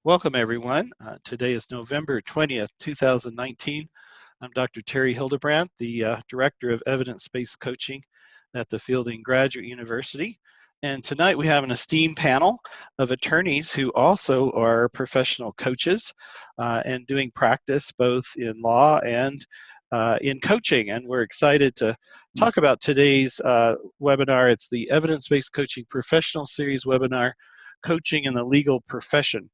Welcome, everyone. Today is November 20th, 2019. I'm Dr. Terry Hildebrandt, the Director of Evidence-Based Coaching at the Fielding Graduate University. And tonight we have an esteemed panel of attorneys who also are professional coaches and doing practice both in law and in coaching. And we're excited to talk about today's webinar. It's the Evidence-Based Coaching Professional Series Webinar, Coaching in the Legal Profession.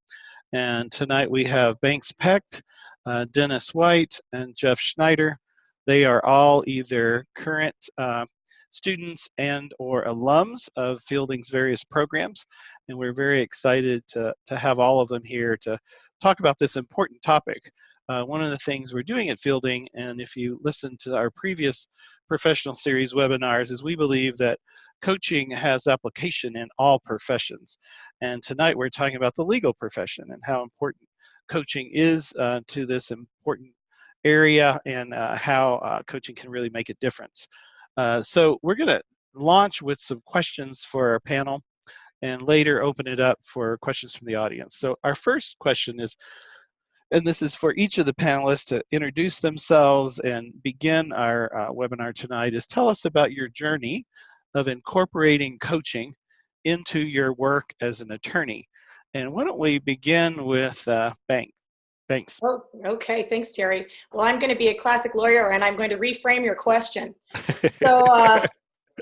And tonight we have Banks Pecht, Dennis White, and Jeff Schneider. They are all either current students and or alums of Fielding's various programs. And we're very excited to have all of them here to talk about this important topic. One of the things we're doing at Fielding, and if you listen to our previous professional series webinars, is we believe that coaching has application in all professions. And tonight we're talking about the legal profession and how important coaching is to this important area and how coaching can really make a difference. So we're going to launch with some questions for our panel and later open it up for questions from the audience. So our first question is, and this is for each of the panelists to introduce themselves and begin our webinar tonight, is tell us about your journey of incorporating coaching into your work as an attorney. And why don't we begin with Banks. Oh, okay. Thanks, Terry. Well, I'm going to be a classic lawyer, and I'm going to reframe your question. So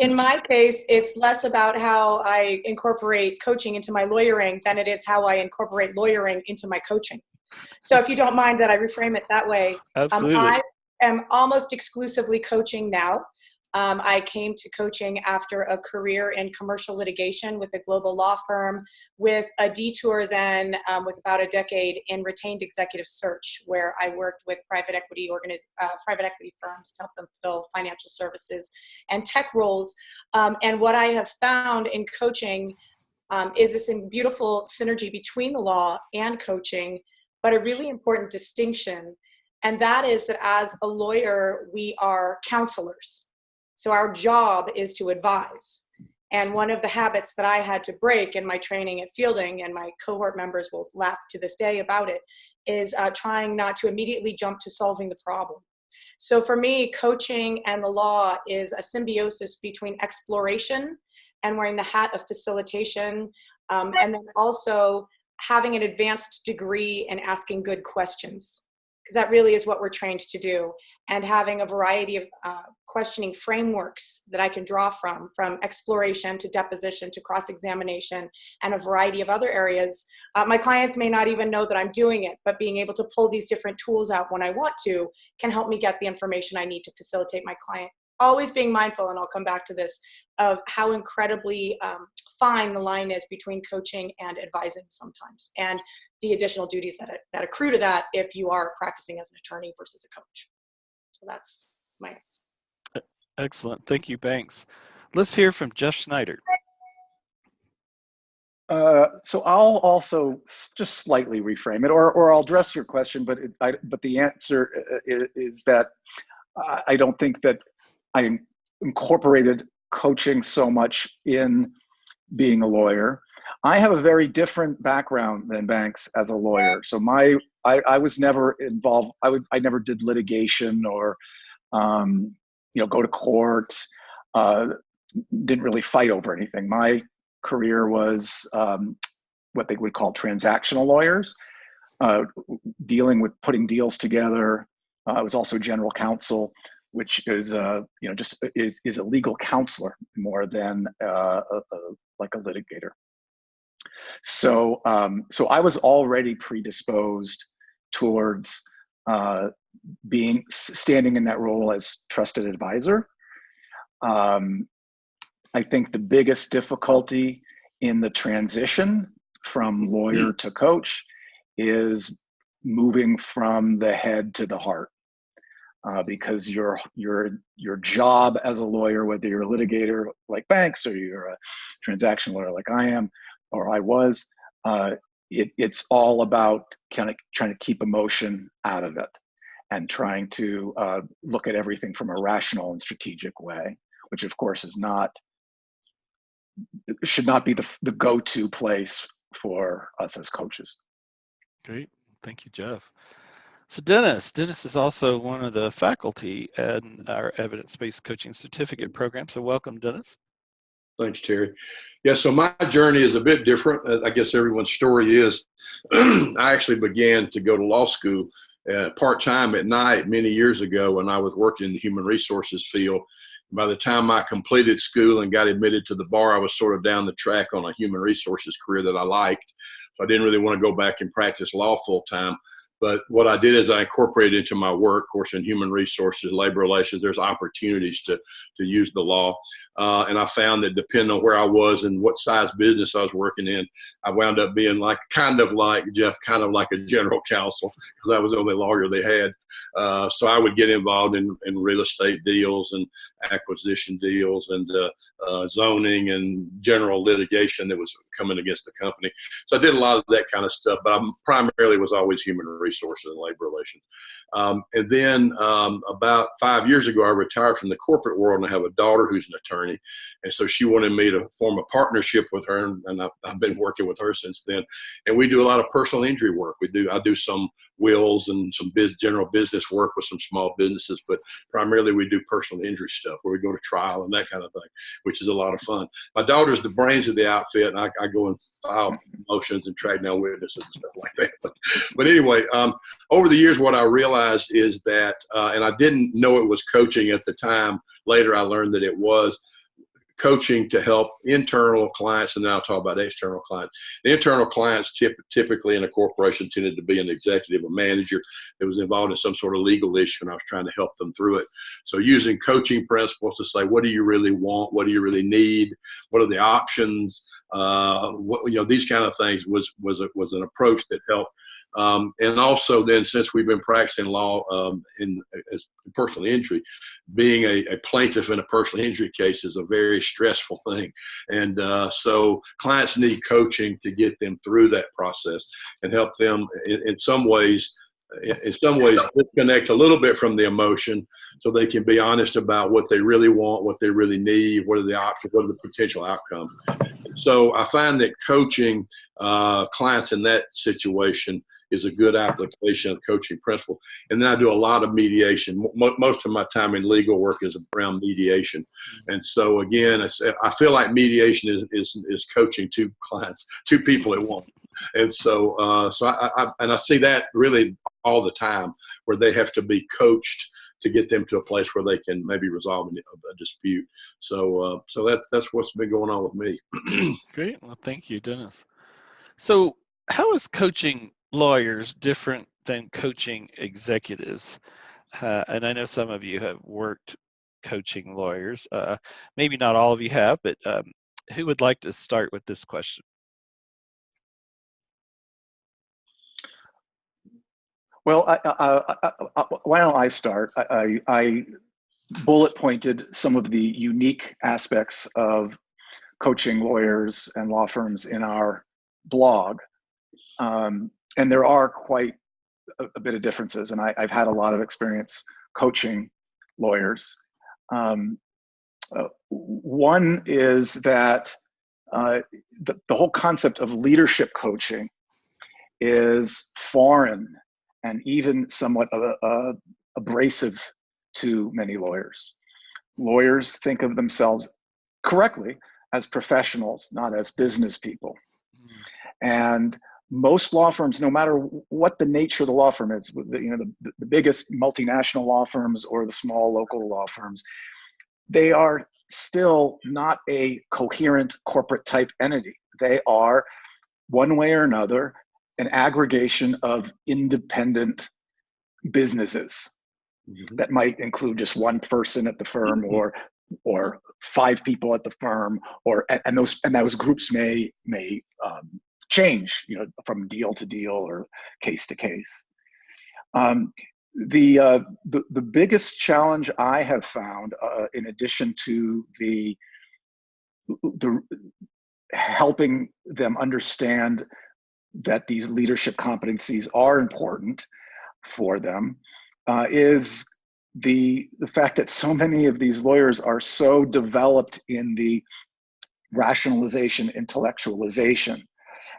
in my case, it's less about how I incorporate coaching into my lawyering than it is how I incorporate lawyering into my coaching. So if you don't mind that I reframe it that way. Absolutely. I am almost exclusively coaching now. I came to coaching after a career in commercial litigation with a global law firm, with a detour then with about a decade in retained executive search, where I worked with private equity firms to help them fill financial services and tech roles. And what I have found in coaching is this beautiful synergy between the law and coaching, but a really important distinction. And that is that as a lawyer, we are counselors. So our job is to advise. And one of the habits that I had to break in my training at Fielding, and my cohort members will laugh to this day about it, is trying not to immediately jump to solving the problem. So for me, coaching and the law is a symbiosis between exploration and wearing the hat of facilitation, and then also having an advanced degree and asking good questions, because that really is what we're trained to do, and having a variety of questioning frameworks that I can draw from exploration to deposition to cross-examination and a variety of other areas. My clients may not even know that I'm doing it, but being able to pull these different tools out when I want to can help me get the information I need to facilitate my client. Always being mindful, and I'll come back to this, of how incredibly fine the line is between coaching and advising sometimes, and the additional duties that accrue to that if you are practicing as an attorney versus a coach. So that's my answer. Excellent. Thank you, Banks. Let's hear from Jeff Schneider. So I'll also just slightly reframe it, or I'll address your question, but the answer is that I don't think that I incorporated coaching so much in being a lawyer. I have a very different background than Banks as a lawyer. So I was never involved. I never did litigation or go to court. Didn't really fight over anything. My career was what they would call transactional lawyers, dealing with putting deals together. I was also general counsel, which is is a legal counselor more than like a litigator. So I was already predisposed towards standing in that role as trusted advisor. I think the biggest difficulty in the transition from lawyer to coach is moving from the head to the heart. Because your job as a lawyer, whether you're a litigator like Banks or you're a transaction lawyer like I am or I was, it's all about kind of trying to keep emotion out of it and trying to look at everything from a rational and strategic way, which of course should not be the go-to place for us as coaches. Great. Thank you, Jeff. So Dennis is also one of the faculty in our evidence-based coaching certificate program. So welcome, Dennis. Thanks, Terry. Yeah, so my journey is a bit different. I guess everyone's story is. I actually began to go to law school part-time at night many years ago when I was working in the human resources field. By the time I completed school and got admitted to the bar, I was sort of down the track on a human resources career that I liked. So I didn't really want to go back and practice law full-time. But what I did is I incorporated into my work, of course, in human resources, labor relations, there's opportunities to use the law. And I found that depending on where I was and what size business I was working in, I wound up being kind of like Jeff, kind of like a general counsel, because I was the only lawyer they had. So I would get involved in real estate deals and acquisition deals and zoning and general litigation that was coming against the company. So I did a lot of that kind of stuff, but I primarily was always human resources and labor relations. And then about 5 years ago, I retired from the corporate world, and I have a daughter who's an attorney. And so she wanted me to form a partnership with her, and I've been working with her since then. And we do a lot of personal injury work. I do some wills and some general business work with some small businesses, but primarily we do personal injury stuff where we go to trial and that kind of thing, which is a lot of fun. My daughter's the brains of the outfit, and I go and file motions and track down witnesses and stuff like that. But anyway, over the years, what I realized is that, and I didn't know it was coaching at the time. Later, I learned that it was coaching to help internal clients, and then I'll talk about external clients. The internal clients typically in a corporation tended to be an executive, a manager that was involved in some sort of legal issue, and I was trying to help them through it. So using coaching principles to say, what do you really want? What do you really need? What are the options? These kind of things was an approach that helped. And also then, since we've been practicing law as personal injury, being a plaintiff in a personal injury case is a very stressful thing. And so clients need coaching to get them through that process and help them in some ways disconnect a little bit from the emotion so they can be honest about what they really want, what they really need, what are the options, what are the potential outcomes. So I find that coaching clients in that situation is a good application of coaching principle. And then I do a lot of mediation. Most of my time in legal work is around mediation. And so again, I feel like mediation is coaching two clients, two people at once. And so I see that really all the time, where they have to be coached to get them to a place where they can maybe resolve a dispute. So that's what's been going on with me. Great. Well, thank you, Dennis. So how is coaching lawyers different than coaching executives? And I know some of you have worked coaching lawyers. Maybe not all of you have, but who would like to start with this question? Well, why don't I start? I bullet pointed some of the unique aspects of coaching lawyers and law firms in our blog. And there are quite a bit of differences, and I've had a lot of experience coaching lawyers. One is that the whole concept of leadership coaching is foreign and even somewhat abrasive to many lawyers. Lawyers think of themselves correctly as professionals, not as business people. And most law firms, no matter what the nature of the law firm is, the biggest multinational law firms or the small local law firms, they are still not a coherent corporate type entity. They are, one way or another, an aggregation of independent businesses that might include just one person at the firm or 5 people at the firm, and those groups may change, from deal to deal or case to case. The biggest challenge I have found, in addition to the helping them understand that these leadership competencies are important for them, is the fact that so many of these lawyers are so developed in the rationalization, intellectualization,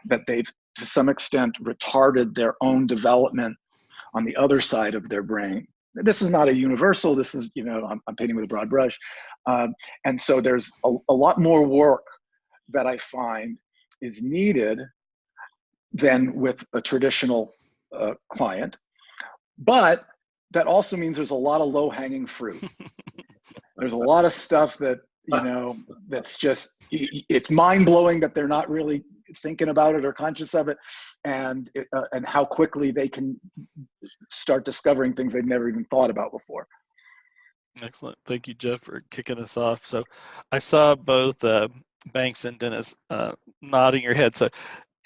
that they've to some extent retarded their own development on the other side of their brain. This is not a universal, this is, I'm painting with a broad brush. And so there's a lot more work that I find is needed than with a traditional client. But that also means there's a lot of low-hanging fruit. There's a lot of stuff that, that's just, it's mind-blowing that they're not really thinking about it or conscious of it, and how quickly they can start discovering things they've never even thought about before. Excellent. Thank you, Jeff, for kicking us off. So I saw both Banks and Dennis nodding your head. So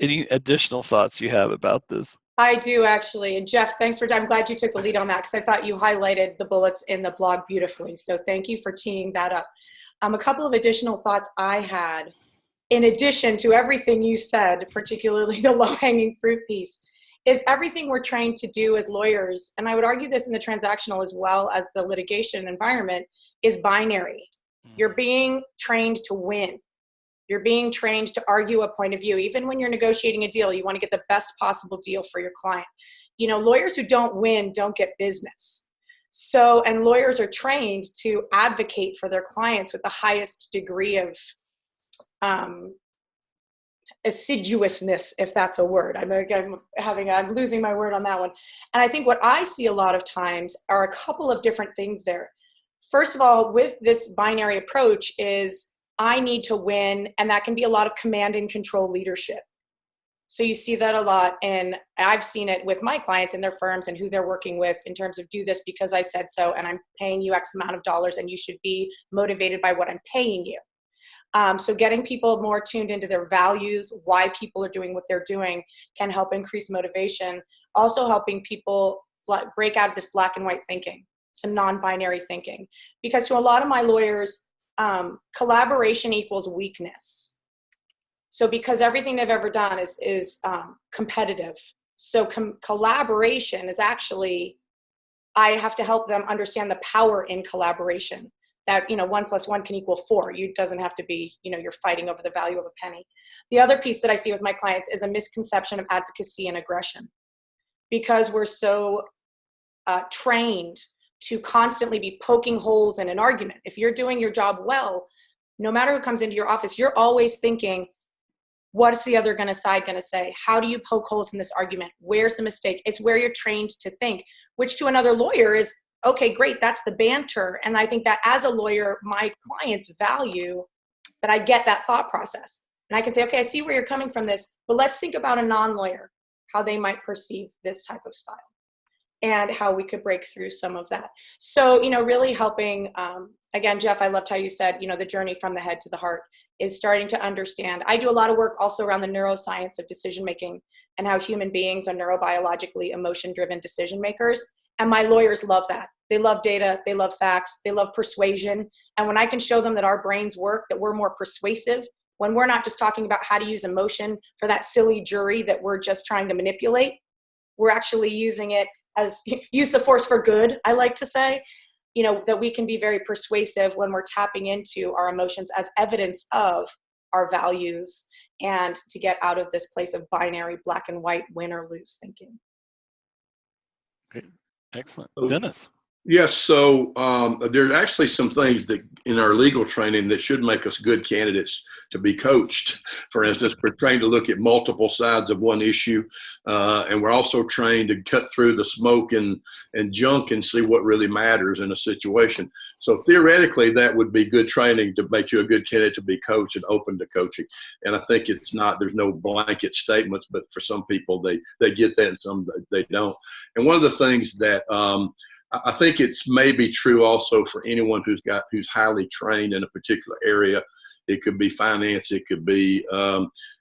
any additional thoughts you have about this? I do, actually. And Jeff, thanks I'm glad you took the lead on that, because I thought you highlighted the bullets in the blog beautifully. So thank you for teeing that up. A couple of additional thoughts I had, in addition to everything you said, particularly the low-hanging fruit piece, is everything we're trained to do as lawyers, and I would argue this in the transactional as well as the litigation environment, is binary. You're being trained to win. You're being trained to argue a point of view. Even when you're negotiating a deal, you want to get the best possible deal for your client. Lawyers who don't win don't get business. So, and lawyers are trained to advocate for their clients with the highest degree of assiduousness, if that's a word. I'm losing my word on that one. And I think what I see a lot of times are a couple of different things there. First of all, with this binary approach is I need to win, and that can be a lot of command and control leadership. So you see that a lot, and I've seen it with my clients and their firms and who they're working with in terms of do this because I said so, and I'm paying you X amount of dollars, and you should be motivated by what I'm paying you. So getting people more tuned into their values, why people are doing what they're doing, can help increase motivation. Also helping people break out of this black and white thinking, some non-binary thinking. Because to a lot of my lawyers, collaboration equals weakness. So because everything they've ever done is competitive. So collaboration is actually, I have to help them understand the power in collaboration. That 1 + 1 can equal 4. It doesn't have to be, you're fighting over the value of a penny. The other piece that I see with my clients is a misconception of advocacy and aggression. Because we're so trained to constantly be poking holes in an argument. If you're doing your job well, no matter who comes into your office, you're always thinking, what's the other side going to say? How do you poke holes in this argument? Where's the mistake? It's where you're trained to think, which to another lawyer is, okay, great, that's the banter. And I think that as a lawyer, my clients value that I get that thought process. And I can say, okay, I see where you're coming from this, but let's think about a non-lawyer, how they might perceive this type of style and how we could break through some of that. So, really helping, again, Jeff, I loved how you said, the journey from the head to the heart is starting to understand. I do a lot of work also around the neuroscience of decision-making and how human beings are neurobiologically emotion-driven decision makers. And my lawyers love that. They love data, they love facts, they love persuasion. And when I can show them that our brains work, that we're more persuasive, when we're not just talking about how to use emotion for that silly jury that we're just trying to manipulate, we're actually using it as, use the force for good, I like to say, that we can be very persuasive when we're tapping into our emotions as evidence of our values and to get out of this place of binary black and white win or lose thinking. Great. Excellent. Dennis. Yes, so there's actually some things that in our legal training that should make us good candidates to be coached. For instance, we're trained to look at multiple sides of one issue, and we're also trained to cut through the smoke and junk and see what really matters in a situation. So theoretically, that would be good training to make you a good candidate to be coached and open to coaching. And I think it's not, there's no blanket statements, but for some people, they get that and some they don't. And one of the things that I think it's maybe true also for anyone who's highly trained in a particular area. It could be finance, it could be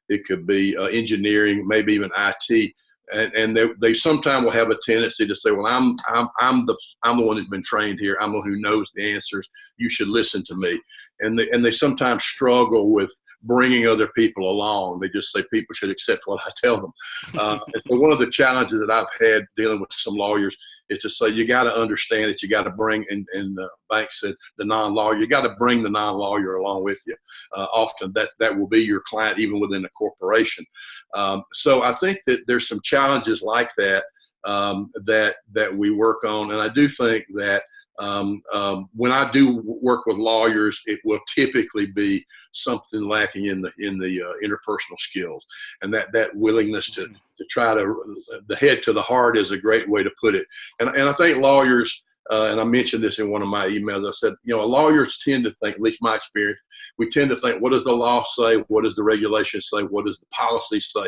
engineering, maybe even IT, and they sometimes will have a tendency to say, "Well, I'm the one who's been trained here. I'm the one who knows the answers. You should listen to me." And they sometimes struggle with bringing other people along. They just say people should accept what I tell them. And so one of the challenges that I've had dealing with some lawyers is to say, you got to understand that you got to bring, and the bank said, the non-lawyer, you got to bring the non-lawyer along with you. Often that will be your client, even within a corporation. So I think that there's some challenges like that, that we work on. And I do think that when I do work with lawyers, it will typically be something lacking in the interpersonal skills, and that willingness to try to, the head to the heart is a great way to put it. And I think lawyers, and I mentioned this in one of my emails, I said, lawyers tend to think, at least my experience, we tend to think, what does the law say? What does the regulation say? What does the policy say?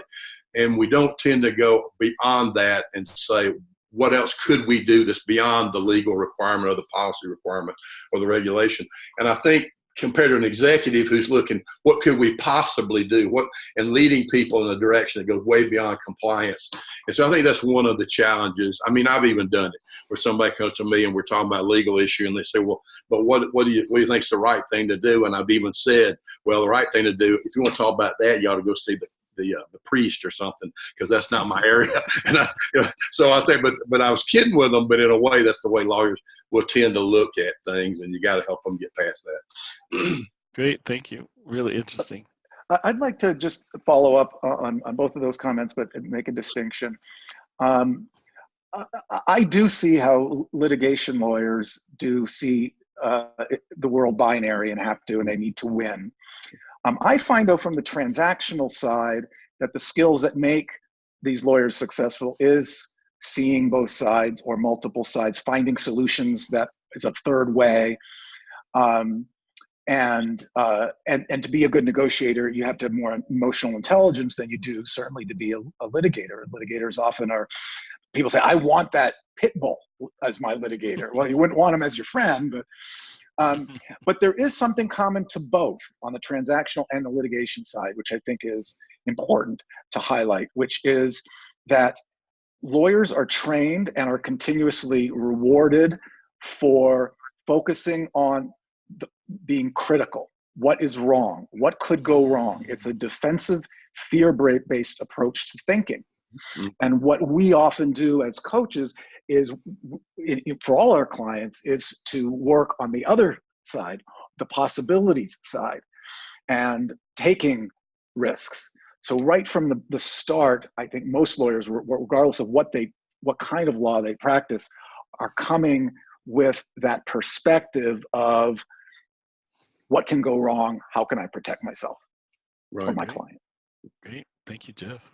And we don't tend to go beyond that and say, what else could we do that's beyond the legal requirement or the policy requirement or the regulation? And I think compared to an executive who's looking, what could we possibly do? And leading people in a direction that goes way beyond compliance. And so I think that's one of the challenges. I mean, I've even done it where somebody comes to me and we're talking about a legal issue and they say, well, but what do you think is the right thing to do? And I've even said, well, the right thing to do, if you want to talk about that, you ought to go see the priest or something, because that's not my area. And so I think, but I was kidding with them, but in a way, that's the way lawyers will tend to look at things, and you got to help them get past that. Great, thank you. Really interesting. I'd like to just follow up on both of those comments, but make a distinction. I do see how litigation lawyers do see the world binary and they need to win. I find, though, from the transactional side, that the skills that make these lawyers successful is seeing both sides or multiple sides, finding solutions that is a third way. And to be a good negotiator, you have to have more emotional intelligence than you do certainly to be a litigator. Litigators often are, people say, I want that pit bull as my litigator. Well, you wouldn't want him as your friend, but there is something common to both on the transactional and the litigation side, which I think is important to highlight, which is that lawyers are trained and are continuously rewarded for focusing on being critical. What is wrong? What could go wrong? It's a defensive, fear-based approach to thinking. And what we often do as coaches is, for all our clients, is to work on the other side, the possibilities side, and taking risks. So right from the start, I think most lawyers, regardless of what kind of law they practice, are coming with that perspective of what can go wrong, how can I protect myself or my client. Great, thank you, Jeff.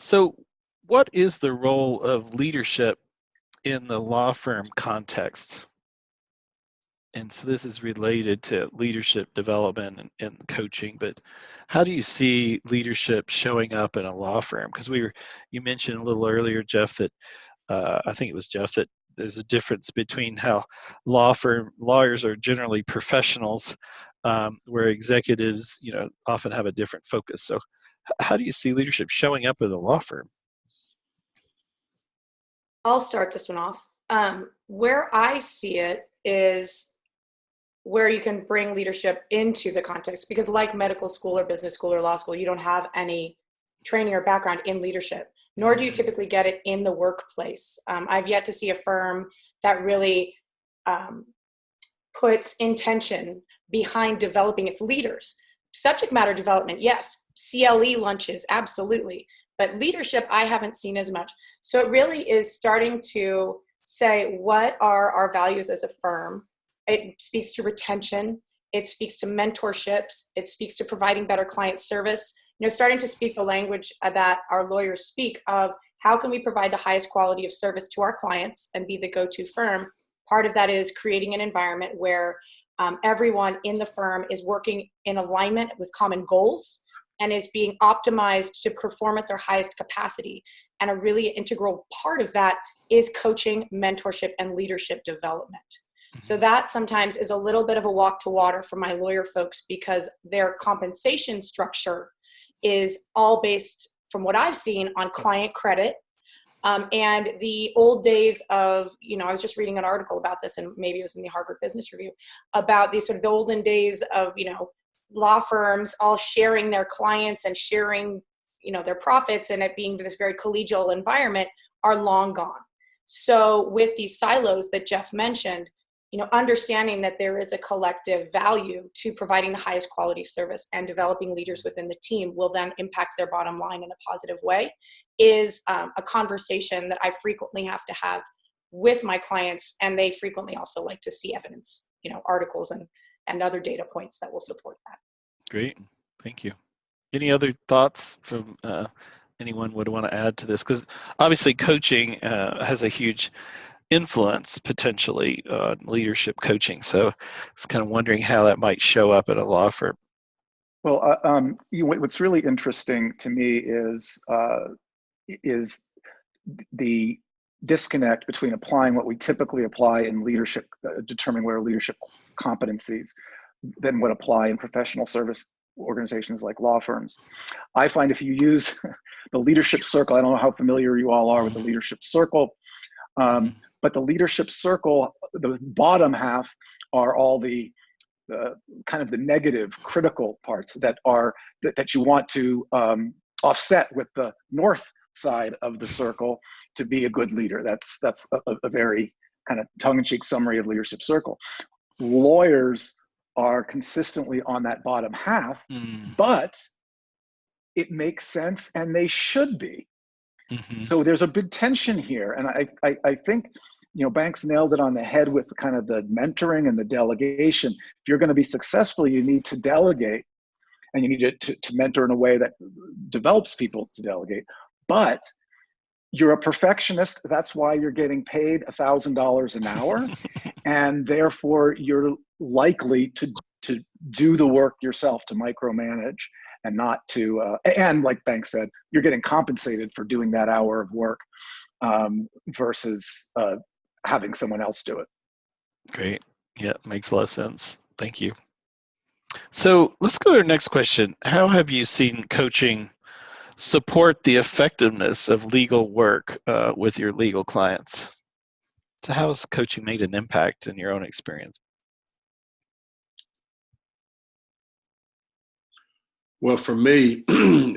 So what is the role of leadership in the law firm context? And so this is related to leadership development and coaching, but how do you see leadership showing up in a law firm? Because you mentioned a little earlier, Jeff, that I think it was Jeff, that there's a difference between how lawyers are generally professionals, where executives, often have a different focus. So how do you see leadership showing up in a law firm? I'll start this one off. Where I see it is where you can bring leadership into the context, because like medical school or business school or law school, you don't have any training or background in leadership, nor do you typically get it in the workplace. I've yet to see a firm that really puts intention behind developing its leaders. Subject matter development, yes. CLE lunches, absolutely. But leadership, I haven't seen as much. So it really is starting to say, what are our values as a firm? It speaks to retention. It speaks to mentorships. It speaks to providing better client service. Starting to speak the language that our lawyers speak of how can we provide the highest quality of service to our clients and be the go-to firm. Part of that is creating an environment where everyone in the firm is working in alignment with common goals and is being optimized to perform at their highest capacity. And a really integral part of that is coaching, mentorship, and leadership development. So that sometimes is a little bit of a walk to water for my lawyer folks, because their compensation structure is all based, from what I've seen, on client credit. And the old days of, I was just reading an article about this, and maybe it was in the Harvard Business Review, about these sort of the olden days of, law firms all sharing their clients and sharing, their profits, and it being this very collegial environment, are long gone. So with these silos that Jeff mentioned, understanding that there is a collective value to providing the highest quality service and developing leaders within the team will then impact their bottom line in a positive way is a conversation that I frequently have to have with my clients. And they frequently also like to see evidence, articles and other data points that will support that. Great. Thank you. Any other thoughts from anyone would want to add to this? Because obviously coaching has a huge influence potentially on leadership coaching. So I was kind of wondering how that might show up at a law firm. Well, what's really interesting to me is the disconnect between applying what we typically apply in leadership, determining what are leadership competencies, than what apply in professional service organizations like law firms. I find if you use the leadership circle, I don't know how familiar you all are with the leadership circle, but the leadership circle, the bottom half are all the kind of the negative, critical parts that you want to offset with the north side of the circle to be a good leader. That's a very kind of tongue-in-cheek summary of leadership circle. Lawyers are consistently on that bottom half, but it makes sense and they should be. So there's a big tension here. And I think, Banks nailed it on the head with kind of the mentoring and the delegation. If you're going to be successful, you need to delegate, and you need to mentor in a way that develops people to delegate. But you're a perfectionist. That's why you're getting paid $1,000 an hour. And therefore you're likely to do the work yourself, to micromanage, and not to, and like Banks said, you're getting compensated for doing that hour of work versus having someone else do it. Great. Yeah, makes a lot of sense. Thank you. So let's go to our next question. How have you seen coaching support the effectiveness of legal work with your legal clients? So how has coaching made an impact in your own experience? Well, for me,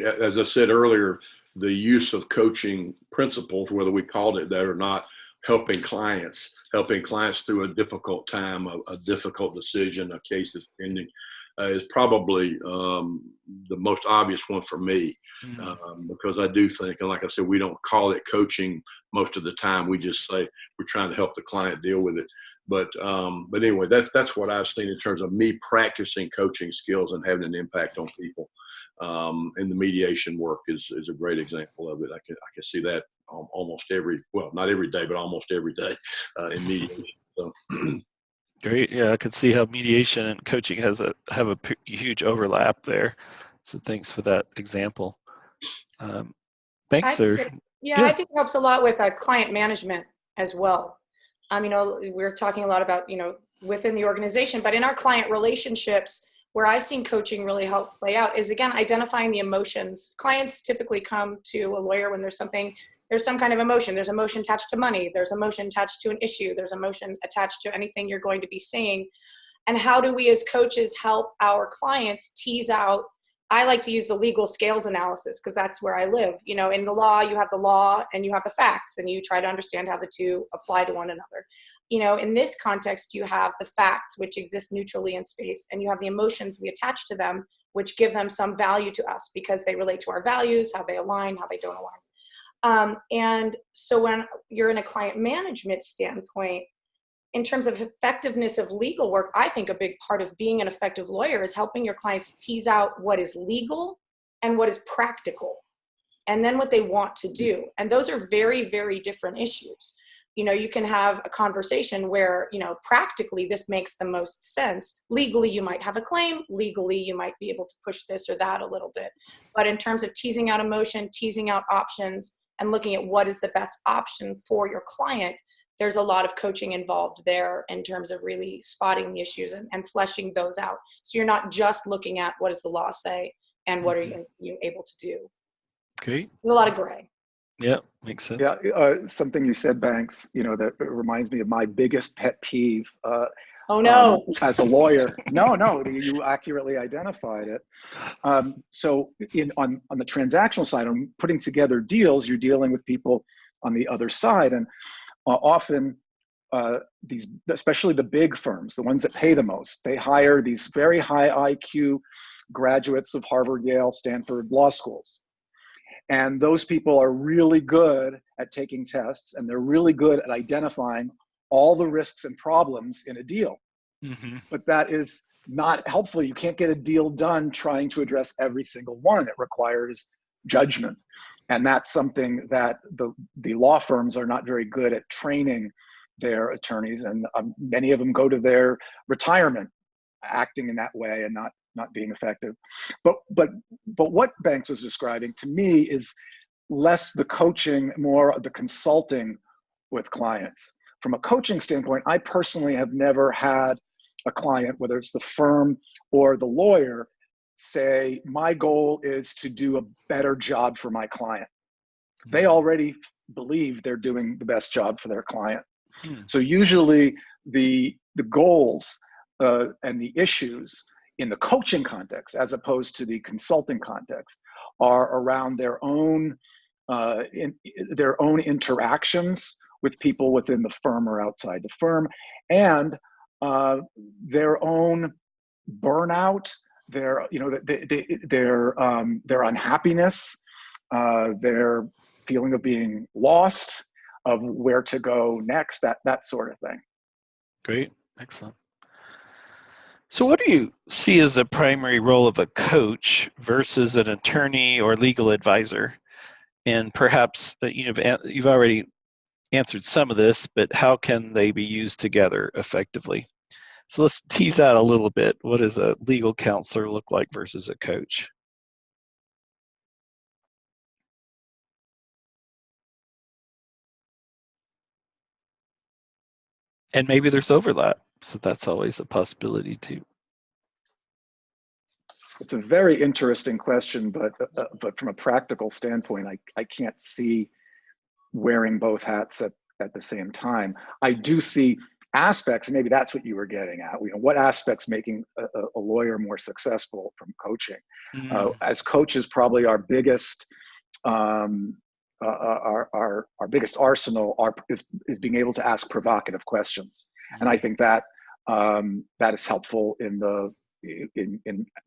as I said earlier, the use of coaching principles, whether we called it that or not, helping clients through a difficult time, a difficult decision, a case that's pending, is probably the most obvious one for me. Because I do think, and like I said, we don't call it coaching most of the time. We just say we're trying to help the client deal with it. But anyway, that's what I've seen in terms of me practicing coaching skills and having an impact on people. And the mediation work is a great example of it. I can see that almost not every day, but almost every day in mediation. So. Great. Yeah, I could see how mediation and coaching have a huge overlap there. So thanks for that example. Thanks, sir. Yeah, I think it helps a lot with client management as well. We're talking a lot about, within the organization, but in our client relationships, where I've seen coaching really help play out is, again, identifying the emotions. Clients typically come to a lawyer when there's some kind of emotion. There's emotion attached to money. There's emotion attached to an issue. There's emotion attached to anything you're going to be saying. And how do we as coaches help our clients tease out? I like to use the legal scales analysis because that's where I live. In the law, you have the law and you have the facts, and you try to understand how the two apply to one another. In this context, you have the facts, which exist neutrally in space, and you have the emotions we attach to them, which give them some value to us because they relate to our values, how they align, how they don't align. And so when you're in a client management standpoint, in terms of effectiveness of legal work, I think a big part of being an effective lawyer is helping your clients tease out what is legal and what is practical, and then what they want to do. And those are very, very different issues. You can have a conversation where, practically this makes the most sense. Legally, you might have a claim. Legally, you might be able to push this or that a little bit. But in terms of teasing out emotion, teasing out options, and looking at what is the best option for your client, there's a lot of coaching involved there in terms of really spotting the issues and fleshing those out. So you're not just looking at what does the law say and what are you able to do. Great. There's a lot of gray. Yeah, makes sense. Yeah, something you said, Banks, that reminds me of my biggest pet peeve. Oh no. As a lawyer. No, you accurately identified it. So on the transactional side, on putting together deals, you're dealing with people on the other side. And often these, especially the big firms, the ones that pay the most, they hire these very high IQ graduates of Harvard, Yale, Stanford law schools. And those people are really good at taking tests, and they're really good at identifying all the risks and problems in a deal. Mm-hmm. But that is not helpful. You can't get a deal done trying to address every single one. It requires judgment. And that's something that the law firms are not very good at training their attorneys. And many of them go to their retirement acting in that way and not being effective. But what Banks was describing to me is less the coaching, more the consulting with clients. From a coaching standpoint, I personally have never had a client, whether it's the firm or the lawyer, say, my goal is to do a better job for my client. They already believe they're doing the best job for their client. So usually the goals and the issues in the coaching context, as opposed to the consulting context, are around their own interactions with people within the firm or outside the firm, and their own burnout, their unhappiness, their feeling of being lost, of where to go next, that sort of thing. Great, excellent. So what do you see as the primary role of a coach versus an attorney or legal advisor? And perhaps you've already answered some of this, but how can they be used together effectively? So let's tease out a little bit. What does a legal counselor look like versus a coach? And maybe there's overlap, so that's always a possibility too. It's a very interesting question, but from a practical standpoint, I can't see wearing both hats at the same time. I do see aspects, maybe that's what you were getting at. What aspects making a lawyer more successful from coaching? As coaches, probably our biggest biggest arsenal is being able to ask provocative questions, and I think that that is helpful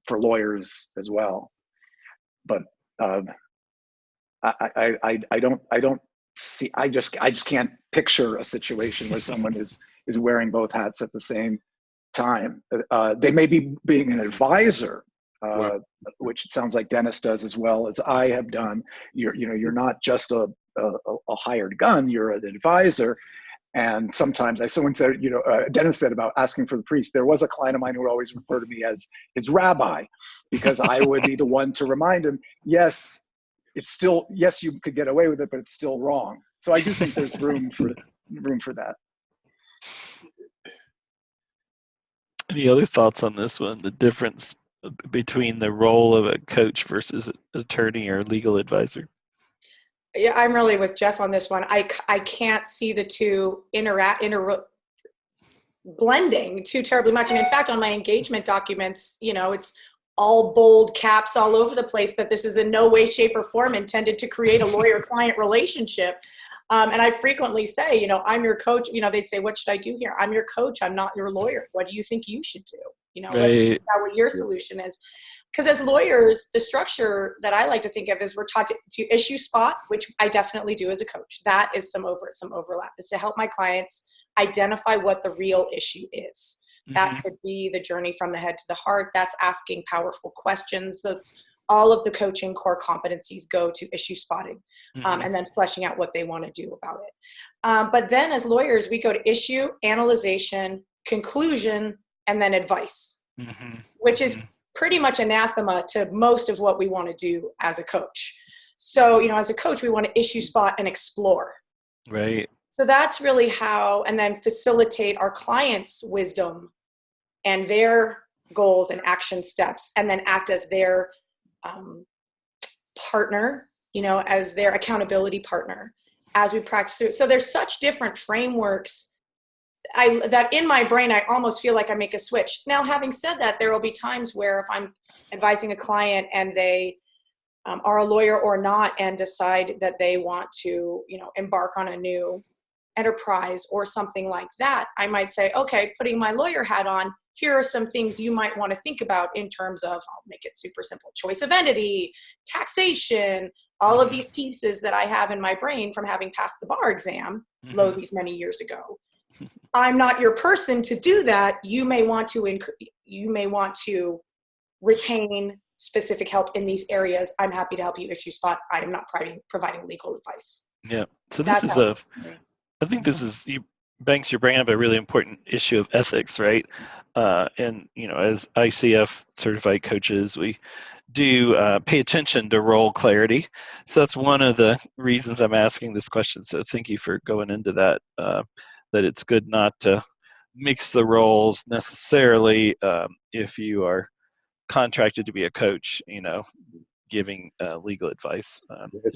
for lawyers as well. But I don't see. I just can't picture a situation where someone is wearing both hats at the same time. They may be being an advisor, which it sounds like Dennis does as well as I have done. You're not just a hired gun. You're an advisor. And sometimes, someone said, Dennis said about asking for the priest. There was a client of mine who would always refer to me as his rabbi, because I would be the one to remind him, yes, you could get away with it, but it's still wrong. So I do think there's room for that. Any other thoughts on this one? The difference between the role of a coach versus an attorney or legal advisor? Yeah, I'm really with Jeff on this one. I can't see the two blending too terribly much. And in fact, on my engagement documents, it's all bold caps all over the place that this is in no way, shape, or form intended to create a lawyer-client relationship. And I frequently say, I'm your coach. They'd say, what should I do here? I'm your coach. I'm not your lawyer. What do you think you should do? Let's think about what your solution is. Because as lawyers, the structure that I like to think of is we're taught to issue spot, which I definitely do as a coach. That is some overlap, is to help my clients identify what the real issue is. That could be the journey from the head to the heart. That's asking powerful questions. That's all of the coaching core competencies go to issue spotting, and then fleshing out what they want to do about it. But then as lawyers, we go to issue, analyzation, conclusion, and then advice, which is pretty much anathema to most of what we want to do as a coach. So, as a coach, we want to issue, spot, and explore. Right. So that's really how, and then facilitate our clients' wisdom and their goals and action steps, and then act as their partner, as their accountability partner as we practice it. So there's such different frameworks that in my brain, I almost feel like I make a switch. Now, having said that, there will be times where if I'm advising a client and they are a lawyer or not and decide that they want to, embark on a new enterprise or something like that, I might say, okay, putting my lawyer hat on, here are some things you might want to think about in terms of, I'll make it super simple, choice of entity, taxation, all of these pieces that I have in my brain from having passed the bar exam, lo, these many years ago. I'm not your person to do that. You may want to retain specific help in these areas. I'm happy to help you issue spot. I am not providing legal advice. Yeah. So this is I think this is, Banks, you're bringing up a really important issue of ethics, right? And, as ICF certified coaches, we do pay attention to role clarity. So that's one of the reasons I'm asking this question. So thank you for going into that, that it's good not to mix the roles necessarily if you are contracted to be a coach, giving legal advice.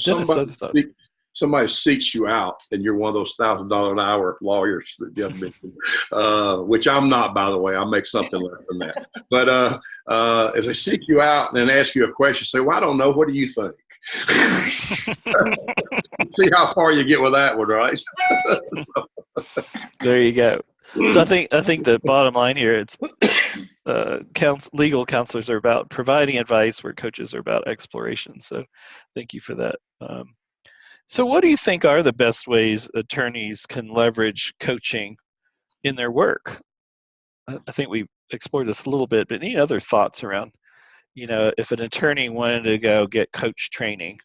Dennis, other thoughts? Somebody seeks you out and you're one of those $1,000 an hour lawyers that Jeff mentioned, which I'm not, by the way. I make something less than that. But if they seek you out and then ask you a question, say, well, I don't know. What do you think? See how far you get with that one, right? There you go. So I think the bottom line here, it's legal counselors are about providing advice where coaches are about exploration. So thank you for that. So what do you think are the best ways attorneys can leverage coaching in their work? I think we explored this a little bit, but any other thoughts around, if an attorney wanted to go get coach training,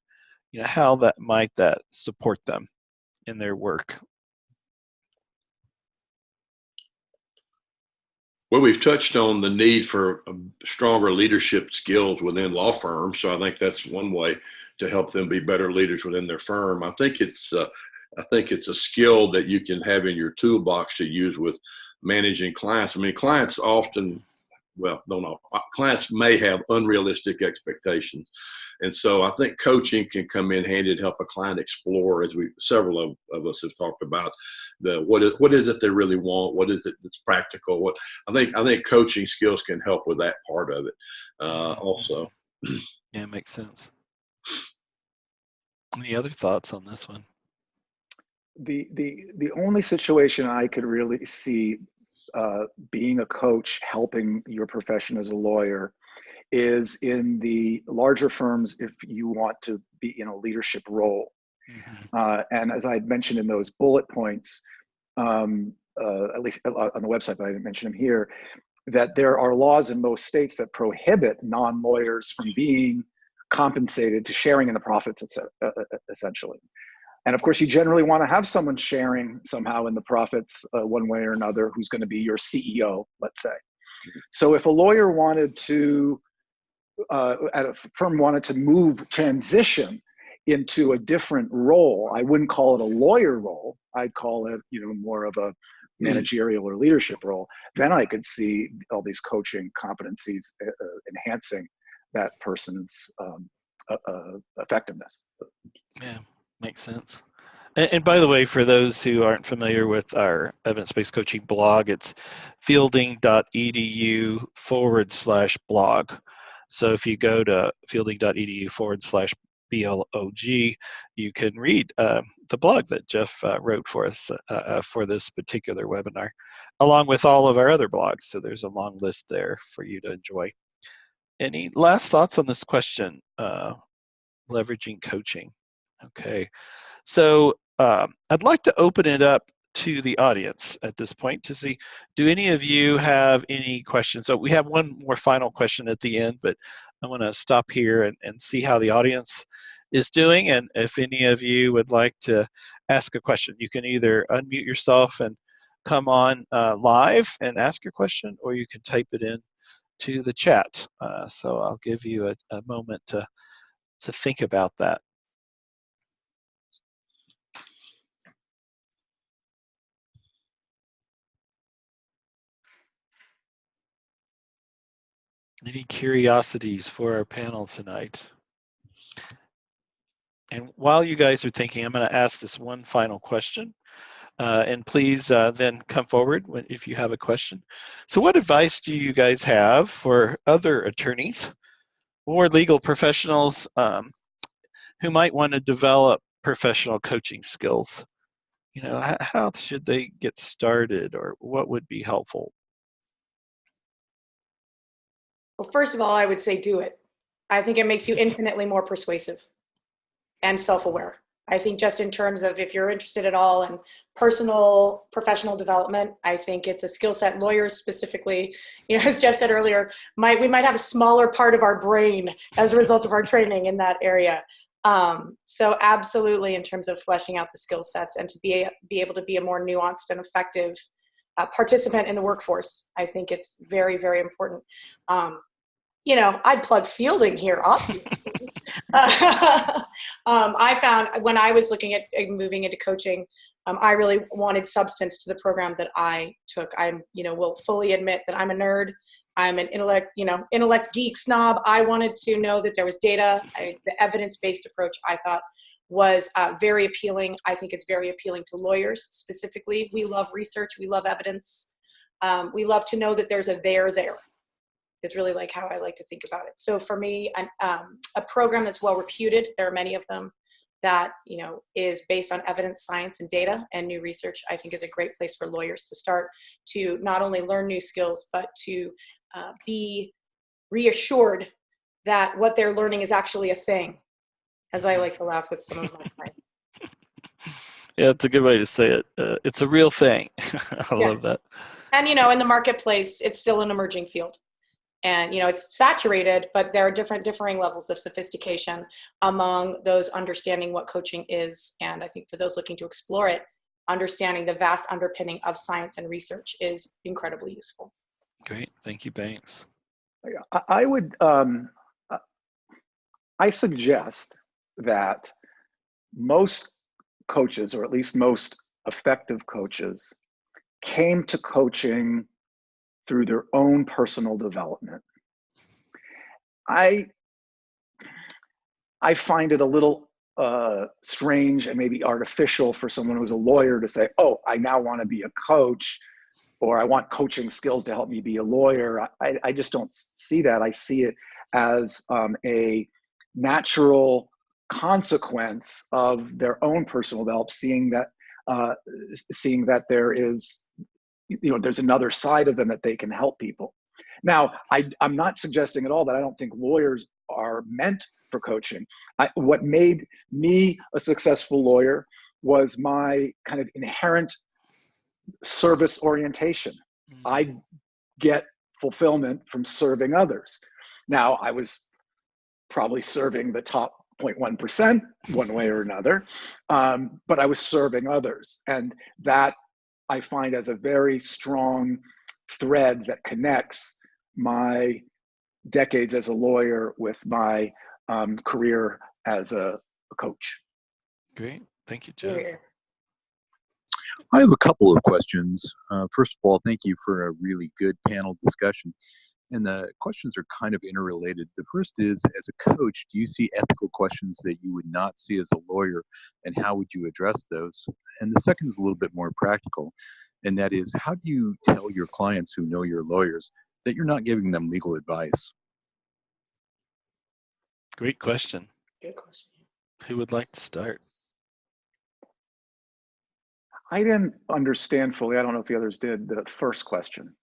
how might that support them in their work? Well, we've touched on the need for stronger leadership skills within law firms. So I think that's one way to help them be better leaders within their firm. I think it's a skill that you can have in your toolbox to use with managing clients. I mean, clients often, clients may have unrealistic expectations. And so I think coaching can come in handy to help a client explore, as several of us have talked about, what is it they really want, what is it that's practical. I think coaching skills can help with that part of it also. Yeah, makes sense. Any other thoughts on this one? The only situation I could really see being a coach helping your profession as a lawyer is in the larger firms if you want to be in a leadership role. And as I had mentioned in those bullet points, at least on the website, but I didn't mention them here, that there are laws in most states that prohibit non-lawyers from being compensated to sharing in the profits, essentially. And of course, you generally want to have someone sharing somehow in the profits one way or another who's going to be your CEO, let's say. So if a lawyer wanted to, at a firm wanted to transition into a different role, I wouldn't call it a lawyer role. I'd call it, more of a managerial or leadership role. Then I could see all these coaching competencies enhancing that person's effectiveness. Yeah, makes sense. And by the way, for those who aren't familiar with our evidence-based coaching blog, it's fielding.edu/blog. So if you go to fielding.edu/blog, you can read the blog that Jeff wrote for us for this particular webinar, along with all of our other blogs. So there's a long list there for you to enjoy. Any last thoughts on this question, leveraging coaching? Okay, so I'd like to open it up to the audience at this point to see, do any of you have any questions? So we have one more final question at the end, but I want to stop here and see how the audience is doing. And if any of you would like to ask a question, you can either unmute yourself and come on live and ask your question, or you can type it in to the chat. So I'll give you a moment to think about that. Any curiosities for our panel tonight? And while you guys are thinking, I'm going to ask this one final question. And please then come forward if you have a question. So what advice do you guys have for other attorneys or legal professionals who might want to develop professional coaching skills? How should they get started, or what would be helpful? Well, first of all, I would say do it. I think it makes you infinitely more persuasive and self-aware. I think just in terms of if you're interested at all in personal professional development, I think it's a skill set. Lawyers specifically, as Jeff said earlier, we might have a smaller part of our brain as a result of our training in that area. So absolutely, in terms of fleshing out the skill sets and to be able to be a more nuanced and effective participant in the workforce, I think it's very, very important. I'd plug fielding here, obviously. I found when I was looking at moving into coaching, I really wanted substance to the program that I took. Will fully admit that I'm a nerd. I'm an intellect geek snob. I wanted to know that there was data. The evidence-based approach I thought was very appealing. I think it's very appealing to lawyers specifically. We love research. We love evidence. We love to know that there's a there. Is really like how I like to think about it. So for me, a program that's well reputed, there are many of them, that is based on evidence, science, and data and new research, I think is a great place for lawyers to start to not only learn new skills, but to be reassured that what they're learning is actually a thing, as I like to laugh with some of my clients. Yeah, it's a good way to say it. It's a real thing. I love that. And in the marketplace, it's still an emerging field. And it's saturated, but there are differing levels of sophistication among those understanding what coaching is. And I think for those looking to explore it, understanding the vast underpinning of science and research is incredibly useful. Great, thank you, Banks. I would, I suggest that most coaches, or at least most effective coaches, came to coaching through their own personal development. I find it a little strange and maybe artificial for someone who's a lawyer to say, oh, I now want to be a coach, or I want coaching skills to help me be a lawyer. I just don't see that. I see it as a natural consequence of their own personal development, seeing that there is, there's another side of them that they can help people. Now, I'm not suggesting at all that I don't think lawyers are meant for coaching. What made me a successful lawyer was my kind of inherent service orientation. I get fulfillment from serving others. Now, I was probably serving the top 0.1% one way or another, but I was serving others. And that I find as a very strong thread that connects my decades as a lawyer with my career as a coach. Great, thank you, Jeff. Yeah. I have a couple of questions. First of all, thank you for a really good panel discussion. And the questions are kind of interrelated. The first is, as a coach, do you see ethical questions that you would not see as a lawyer, and how would you address those? And the second is a little bit more practical, and that is, how do you tell your clients who know you're lawyers that you're not giving them legal advice? Great question. Good question. Who would like to start? I didn't understand fully, I don't know if the others did, the first question.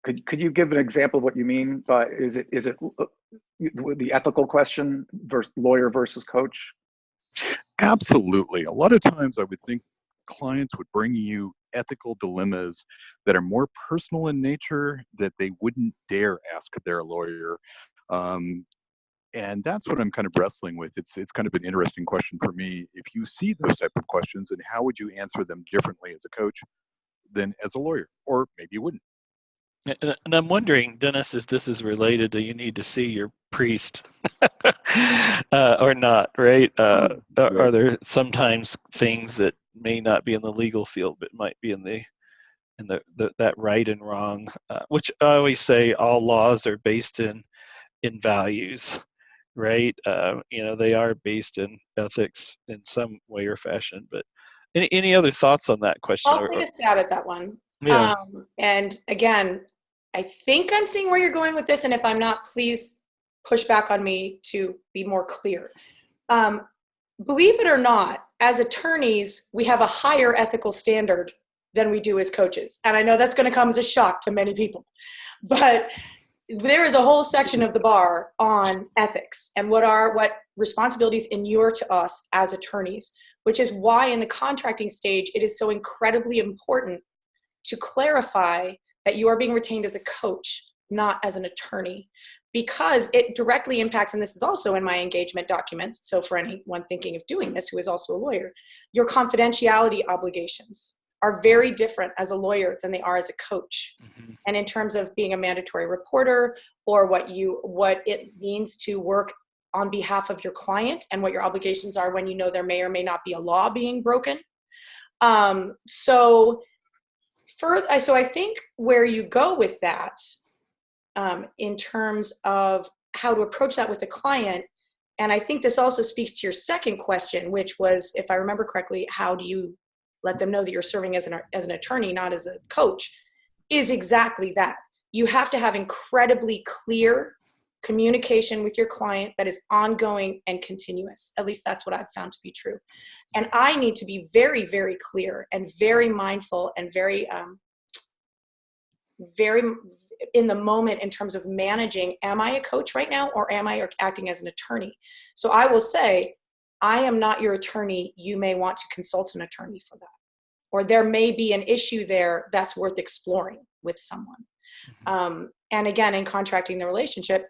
Could you give an example of what you mean by, is it the ethical question versus lawyer versus coach? Absolutely. A lot of times I would think clients would bring you ethical dilemmas that are more personal in nature that they wouldn't dare ask their lawyer. And that's what I'm kind of wrestling with. It's kind of an interesting question for me. If you see those type of questions, and how would you answer them differently as a coach than as a lawyer? Or maybe you wouldn't. And I'm wondering, Dennis, if this is related to you need to see your priest or not, right? Are there sometimes things that may not be in the legal field, but might be in that right and wrong, which I always say all laws are based in values, right? They are based in ethics in some way or fashion, but Any other thoughts on that question? I'll take a stab at that one. Yeah. And again, I think I'm seeing where you're going with this, and if I'm not, please push back on me to be more clear. Believe it or not, as attorneys, we have a higher ethical standard than we do as coaches. And I know that's going to come as a shock to many people, but there is a whole section of the bar on ethics and what responsibilities inure to us as attorneys, which is why in the contracting stage, it is so incredibly important to clarify that you are being retained as a coach, not as an attorney, because it directly impacts, and this is also in my engagement documents, so for anyone thinking of doing this who is also a lawyer, your confidentiality obligations are very different as a lawyer than they are as a coach. Mm-hmm. And in terms of being a mandatory reporter, or what it means to work on behalf of your client and what your obligations are when you know there may or may not be a law being broken. So I think where you go with that, in terms of how to approach that with a client, and I think this also speaks to your second question, which was, if I remember correctly, how do you let them know that you're serving as an attorney, not as a coach, is exactly that. You have to have incredibly clear communication with your client that is ongoing and continuous. At least that's what I've found to be true. And I need to be very, very clear and very mindful and very in the moment in terms of managing, am I a coach right now, or am I acting as an attorney? So I will say, I am not your attorney. You may want to consult an attorney for that. Or there may be an issue there that's worth exploring with someone. Mm-hmm. And again, in contracting the relationship,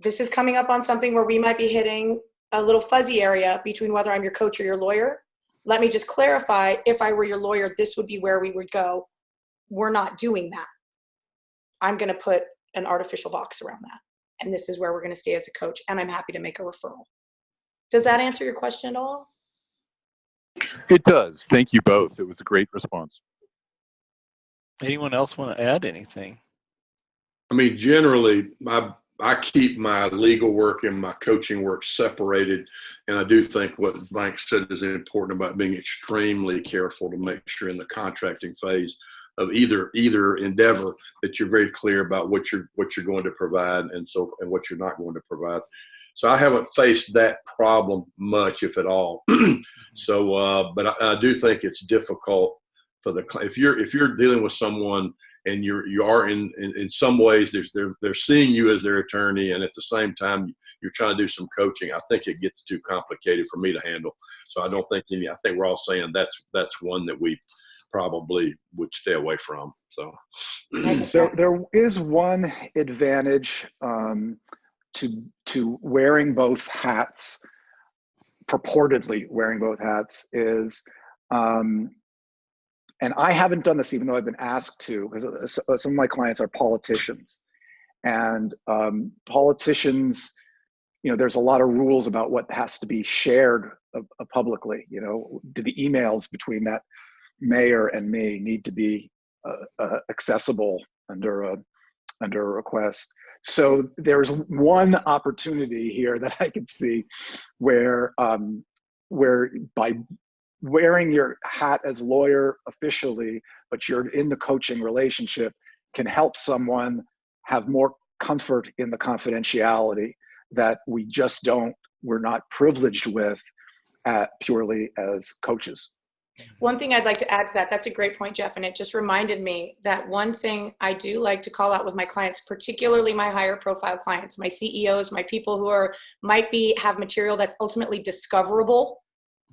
this is coming up on something where we might be hitting a little fuzzy area between whether I'm your coach or your lawyer. Let me just clarify, if I were your lawyer, this would be where we would go. We're not doing that. I'm going to put an artificial box around that. And this is where we're going to stay as a coach. And I'm happy to make a referral. Does that answer your question at all? It does. Thank you both. It was a great response. Anyone else want to add anything? I mean, generally, I keep my legal work and my coaching work separated. And I do think what Mike said is important about being extremely careful to make sure in the contracting phase of either endeavor that you're very clear about what you're going to provide and what you're not going to provide. So I haven't faced that problem much, if at all. So, but I do think it's difficult for if you're dealing with someone and you are in some ways they're seeing you as their attorney, and at the same time you're trying to do some coaching. I think it gets too complicated for me to handle. So I don't think I think we're all saying that's one that we probably would stay away from. So there is one advantage to wearing both hats, purportedly wearing both hats, is, and I haven't done this even though I've been asked to, because some of my clients are politicians, and politicians, there's a lot of rules about what has to be shared publicly. Do the emails between that mayor and me need to be accessible under a request? So there's one opportunity here that I could see where by wearing your hat as lawyer officially, but you're in the coaching relationship, can help someone have more comfort in the confidentiality that we're not privileged with purely as coaches. One thing I'd like to add to that's a great point, Jeff, and it just reminded me that one thing I do like to call out with my clients, particularly my higher profile clients, my CEOs, my people who have material that's ultimately discoverable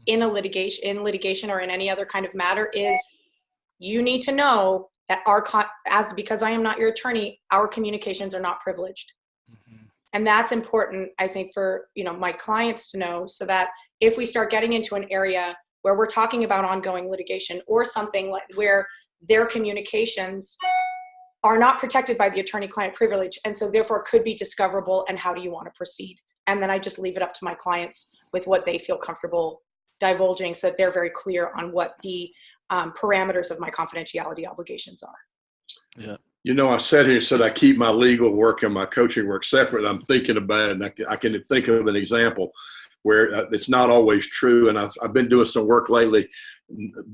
in litigation or in any other kind of matter, is you need to know that because I am not your attorney, our communications are not privileged. Mm-hmm. And that's important, I think, for my clients to know, so that if we start getting into an area where we're talking about ongoing litigation or something where their communications are not protected by the attorney-client privilege, and so therefore could be discoverable, and how do you want to proceed? And then I just leave it up to my clients with what they feel comfortable divulging, so that they're very clear on what the parameters of my confidentiality obligations are. Yeah. I sat here and said I keep my legal work and my coaching work separate. I'm thinking about it, and I can think of an example. where it's not always true. And I've been doing some work lately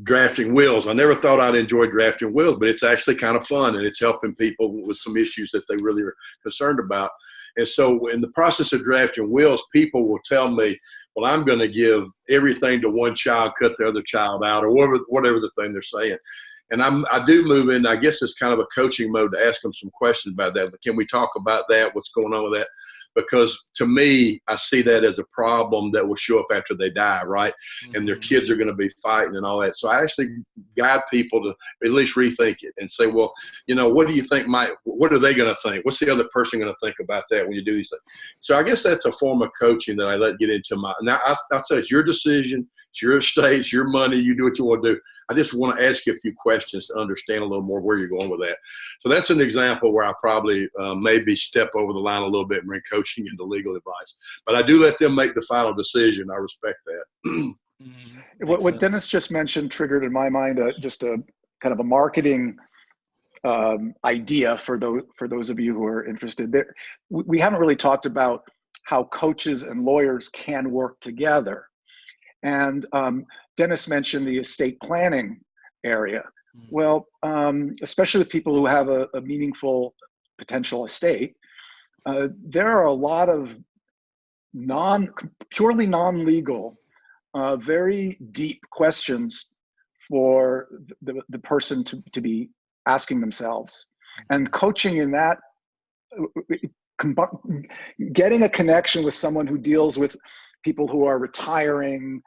drafting wills. I never thought I'd enjoy drafting wills, but it's actually kind of fun, and it's helping people with some issues that they really are concerned about. And so in the process of drafting wills, people will tell me, well, I'm going to give everything to one child, cut the other child out, or whatever the thing they're saying. And I do move in, I guess it's kind of a coaching mode to ask them some questions about that. Can we talk about that? What's going on with that? Because to me, I see that as a problem that will show up after they die, right? Mm-hmm. And their kids are going to be fighting and all that. So I actually guide people to at least rethink it and say, well, what do you think what are they going to think? What's the other person going to think about that when you do these things? So I guess that's a form of coaching that I let get into now I say it's your decision, it's your estate, it's your money, you do what you want to do. I just want to ask you a few questions to understand a little more where you're going with that. So that's an example where I probably maybe step over the line a little bit and bring coaching into legal advice. But I do let them make the final decision. I respect that. What Dennis just mentioned triggered in my mind just a kind of a marketing idea for those of you who are interested. We haven't really talked about how coaches and lawyers can work together. And Dennis mentioned the estate planning area. Well, especially with people who have a meaningful potential estate, there are a lot of purely non-legal, very deep questions for the person to be asking themselves. And coaching in that, getting a connection with someone who deals with people who are retiring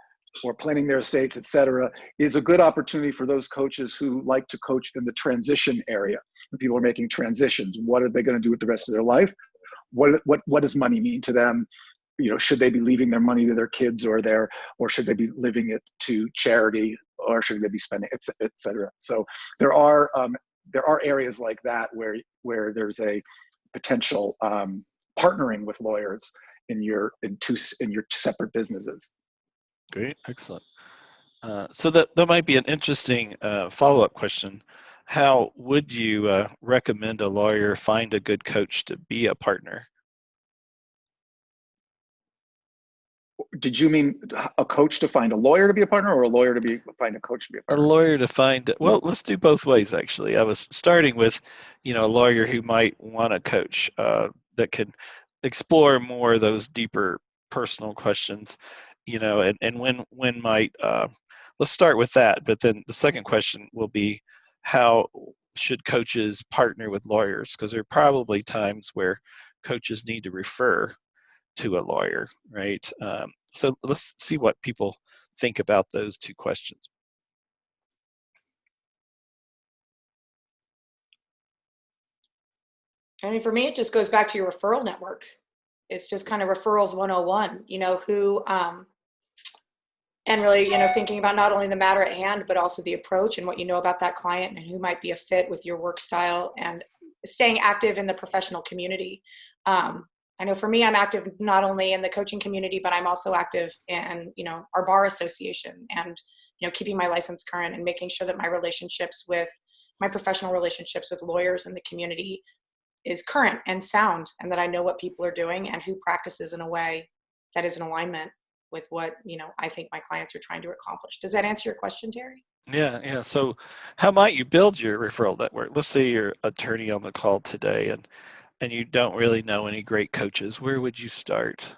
or planning their estates, et cetera, is a good opportunity for those coaches who like to coach in the transition area. When people are making transitions, what are they going to do with the rest of their life? What does money mean to them? Should they be leaving their money to their kids or should they be living it to charity, or should they be spending, et cetera? So there are areas like that where there's a potential partnering with lawyers in your separate businesses. Great, excellent. So that might be an interesting follow-up question. How would you recommend a lawyer find a good coach to be a partner? Did you mean a coach to find a lawyer to be a partner, or a lawyer to find a coach to be a partner? A lawyer to find, well, let's do both ways, actually. I was starting with, a lawyer who might want a coach that can explore more of those deeper personal questions, and when might, let's start with that. But then the second question will be, how should coaches partner with lawyers? Because there are probably times where coaches need to refer to a lawyer, right? So let's see what people think about those two questions. I mean, for me, it just goes back to your referral network. It's just kind of referrals 101, who, and really, thinking about not only the matter at hand, but also the approach and what you know about that client and who might be a fit with your work style, and staying active in the professional community. I know for me, I'm active not only in the coaching community, but I'm also active in, our bar association, and, keeping my license current and making sure that my professional relationships with lawyers in the community is current and sound, and that I know what people are doing and who practices in a way that is in alignment with what, I think my clients are trying to accomplish. Does that answer your question, Terry? Yeah. So how might you build your referral network? Let's say you're an attorney on the call today and you don't really know any great coaches. Where would you start?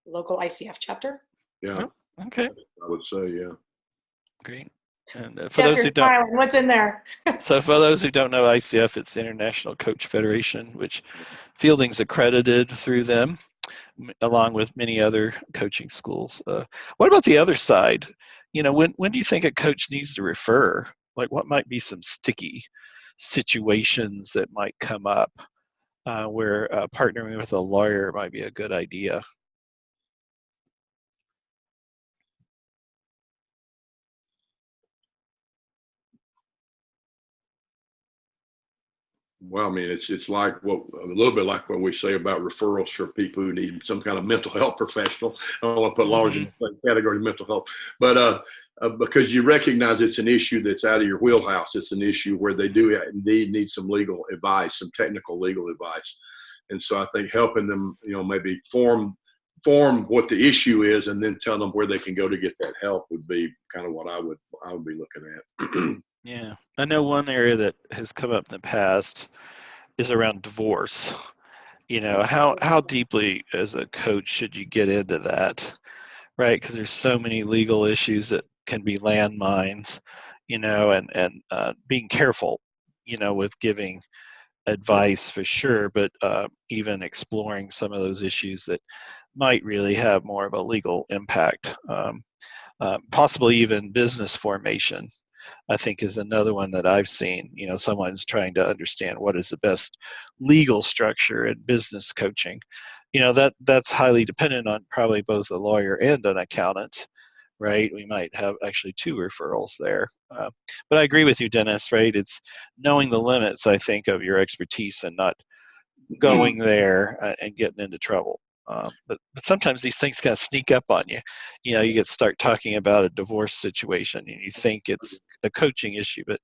Local ICF chapter. Yeah. Oh, okay. I would say, yeah. Great. And for those who don't, what's in there? So for those who don't know ICF, it's the International Coach Federation, which fielding's accredited through them, along with many other coaching schools. What about the other side? When do you think a coach needs to refer? Like, what might be some sticky situations that might come up where partnering with a lawyer might be a good idea? Well, I mean, it's like a little bit like what we say about referrals for people who need some kind of mental health professional. I don't want to put lawyers in the same category of mental health, but because you recognize it's an issue that's out of your wheelhouse. It's an issue where they do indeed need some legal advice, some technical legal advice. And so I think helping them, maybe form what the issue is, and then tell them where they can go to get that help would be kind of what I would be looking at. Yeah, I know one area that has come up in the past is around divorce. How deeply as a coach should you get into that, right? Because there's so many legal issues that can be landmines, and being careful, with giving advice for sure, but even exploring some of those issues that might really have more of a legal impact, possibly even business formation, I think, is another one that I've seen. Someone's trying to understand what is the best legal structure in business coaching. That's highly dependent on probably both a lawyer and an accountant, right? We might have actually two referrals there. But I agree with you, Dennis, right? It's knowing the limits, I think, of your expertise and not going there and getting into trouble. But sometimes these things kind of sneak up on you. You start talking about a divorce situation and you think it's a coaching issue, but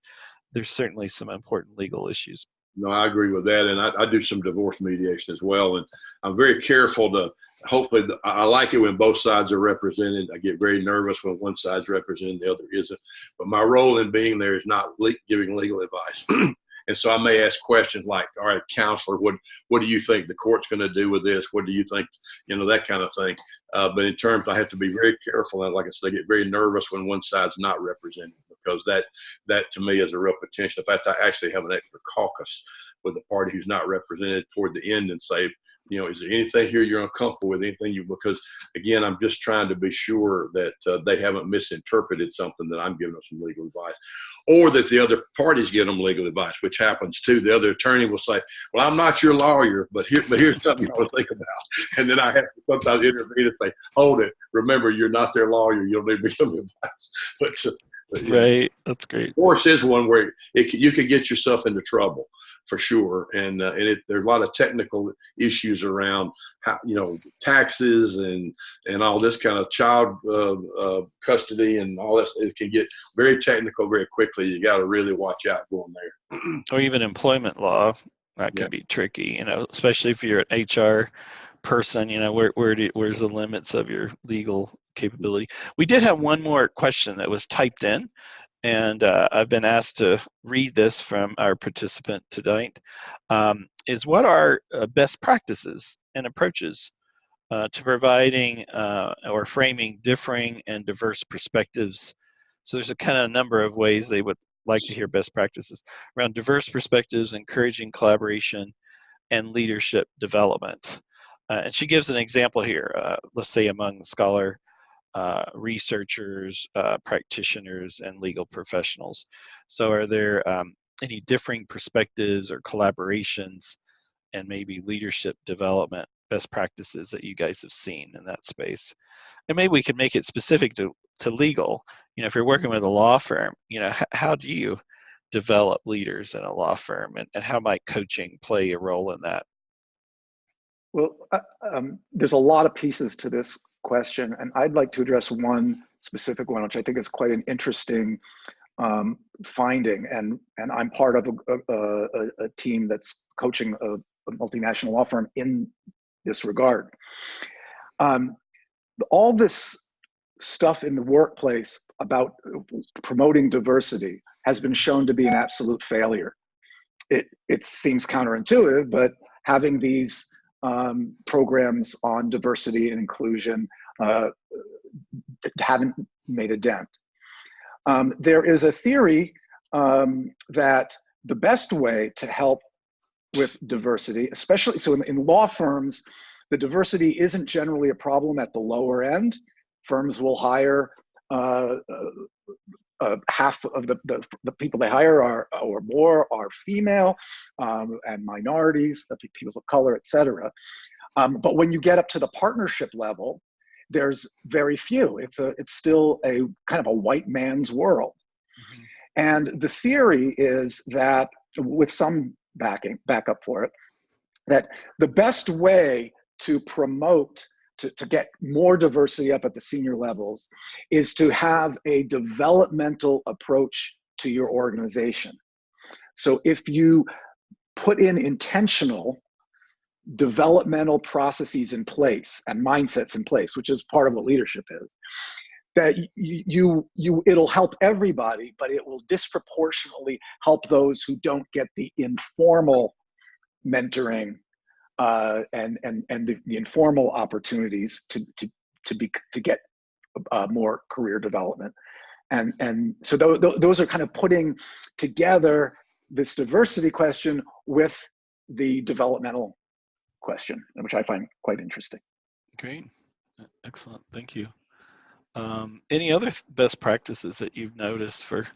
there's certainly some important legal issues. No, I agree with that. And I do some divorce mediation as well. And I'm very careful to, hopefully, I like it when both sides are represented. I get very nervous when one side's represented, the other isn't. But my role in being there is not giving legal advice. And so I may ask questions like, all right, counselor, what do you think the court's going to do with this? What do you think? That kind of thing. But in terms, I have to be very careful. And like I said, I get very nervous when one side's not represented, because that to me is a real potential. In fact, I actually have an extra caucus with the party who's not represented toward the end and say, is there anything here you're uncomfortable with? Because again, I'm just trying to be sure that they haven't misinterpreted something that I'm giving them some legal advice, or that the other parties give them legal advice, which happens too. The other attorney will say, well, I'm not your lawyer, but here's something I would think about. And then I have to sometimes intervene and say, hold it. Remember, you're not their lawyer. You don't need to give them advice. But right. That's great. Divorce is one where you could get yourself into trouble for sure. And there's a lot of technical issues around how, taxes and all this kind of child custody and all this. It can get very technical very quickly. You got to really watch out going there. Or even employment law, that can be tricky, especially if you're an HR person, where's the limits of your legal capability. We did have one more question that was typed in, and I've been asked to read this from our participant tonight, is what are best practices and approaches to providing or framing differing and diverse perspectives. So there's a kind of number of ways they would like to hear best practices around diverse perspectives, encouraging collaboration, and leadership development. And she gives an example here, let's say among scholar researchers, practitioners, and legal professionals. So are there any differing perspectives or collaborations and maybe leadership development best practices that you guys have seen in that space? And maybe we could make it specific to legal. If you're working with a law firm, how do you develop leaders in a law firm, and how might coaching play a role in that? Well, there's a lot of pieces to this question, and I'd like to address one specific one, which I think is quite an interesting finding. And I'm part of a team that's coaching a multinational law firm in this regard. All this stuff in the workplace about promoting diversity has been shown to be an absolute failure. It seems counterintuitive, but having these programs on diversity and inclusion haven't made a dent. There is a theory that the best way to help with diversity, especially so in law firms, the diversity isn't generally a problem at the lower end. Firms will hire half of the people they hire or more are female and minorities, people of color, etc. But when you get up to the partnership level, there's very few. It's still a kind of a white man's world. Mm-hmm. And the theory is that, with some backup for it, that the best way to promote to get more diversity up at the senior levels is to have a developmental approach to your organization. So if you put in intentional developmental processes in place and mindsets in place, which is part of what leadership is, that it'll help everybody, but it will disproportionately help those who don't get the informal mentoring and the informal opportunities to get more career development. And so those are kind of putting together this diversity question with the developmental question, which I find quite interesting. Great, excellent, thank you. Any other best practices that you've noticed for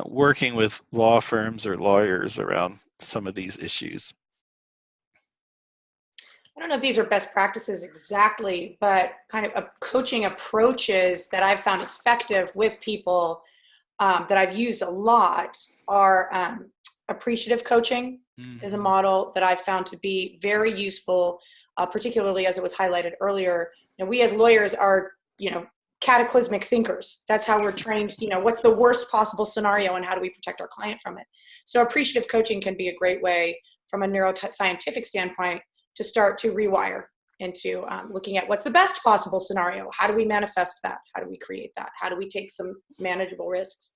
working with law firms or lawyers around some of these issues? I don't know if these are best practices exactly, but kind of coaching approaches that I've found effective with people that I've used a lot are appreciative coaching is a model that I've found to be very useful, particularly as it was highlighted earlier. We as lawyers are, cataclysmic thinkers. That's how we're trained. What's the worst possible scenario and how do we protect our client from it? So appreciative coaching can be a great way from a neuroscientific standpoint to start to rewire into looking at what's the best possible scenario. How do we manifest that? How do we create that? How do we take some manageable risks?